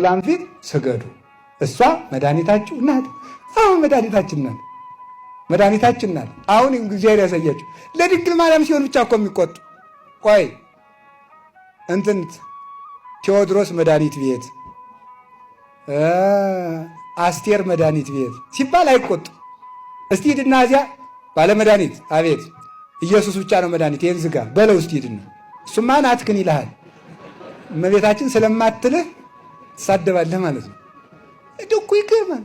ላም ፊት ስገዱ እሷ መድኃኒታችሁ ናት። አሁን መድኃኒታችን ናት፣ መድኃኒታችን ናት። አሁን እግዚአብሔር ያሳያችሁ ለድንግል ማርያም ሲሆን ብቻ እኮ የሚቆጡ ቆይ እንትን ቴዎድሮስ መድኃኒት ቤት አስቴር መድኃኒት ቤት ሲባል አይቆጡ። እስቲ ሂድና እዚያ ባለ መድኃኒት አቤት ኢየሱስ ብቻ ነው መድኃኒት ይህን ዝጋ በለው እስቲ ሂድና እሱማ ናትክን ይልሃል። እመቤታችን ስለማትልህ ትሳደባለህ ማለት ነው። እኮ ይገርማል።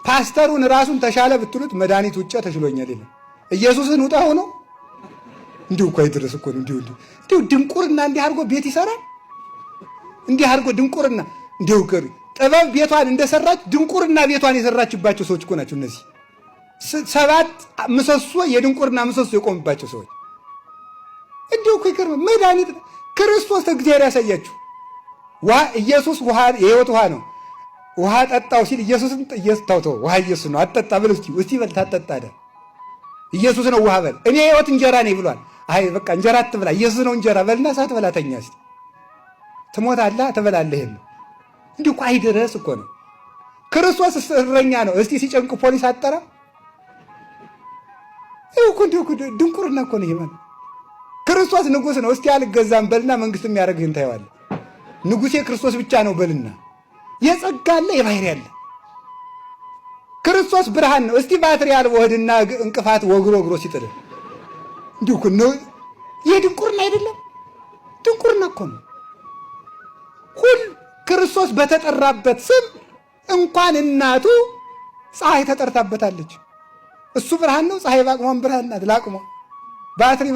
ፓስተሩን ራሱን ተሻለ ብትሉት መድኃኒት ውጭ ተሽሎኛል ይላል። ኢየሱስን ውጣ ሆኖ እንዲሁ እኮ አይደረስ እኮ ነው። እንዲሁ ድንቁርና እንዲህ አድርጎ ቤት ይሰራል። እንዲህ አድርጎ ድንቁርና እንዲሁ ጥበብ ቤቷን እንደሰራች ድንቁርና ቤቷን የሰራችባቸው ሰዎች እኮ ናቸው እነዚህ 7 ምሰሶ የድንቁርና ምሰሶ የቆምባቸው ሰዎች። እንዲሁ እኮ ይገርማል። መድኃኒት ክርስቶስ እግዚአብሔር ያሳያችሁ። ኢየሱስ ውሃ የሕይወት ውሃ ነው። ውሃ ጠጣው ሲል ኢየሱስን ተው ውሃ ኢየሱስ ነው አጠጣ ብል እስቲ በል ታጠጣ አይደል ኢየሱስ ነው ውሃ በል እኔ የሕይወት እንጀራ ነኝ ብሏል። አይ በቃ እንጀራ አትብላ ኢየሱስ ነው እንጀራ በልና ሳትበላ ተኛ እስቲ ትሞታለህ ትበላለህ። እንዲሁ እኮ አይደረስ እኮ ነው። ክርስቶስ እረኛ ነው። እስቲ ሲጨንቅ ፖሊስ አጠራ እኮ እንዲሁ ድንቁርና እኮ ነው። ይሄ ክርስቶስ ንጉሥ ነው። እስቲ አልገዛም በልና መንግስት የሚያደርግህን ታየዋለህ። ንጉሴ ክርስቶስ ብቻ ነው በልና የጸጋ አለ የባህሪ አለ። ክርስቶስ ብርሃን ነው። እስቲ ባትሪ ያልበው ሆድና እንቅፋት ወግሮ ሲጥል እንዲሁ እኮ ነው። ይሄ ድንቁርና አይደለም? ድንቁርና እኮ ነው። ሁሉ ክርስቶስ በተጠራበት ስም እንኳን እናቱ ፀሐይ ተጠርታበታለች። እሱ ብርሃን ነው። ፀሐይ ባቅሟን ብርሃን ናት። ላቅሟ ባትሪ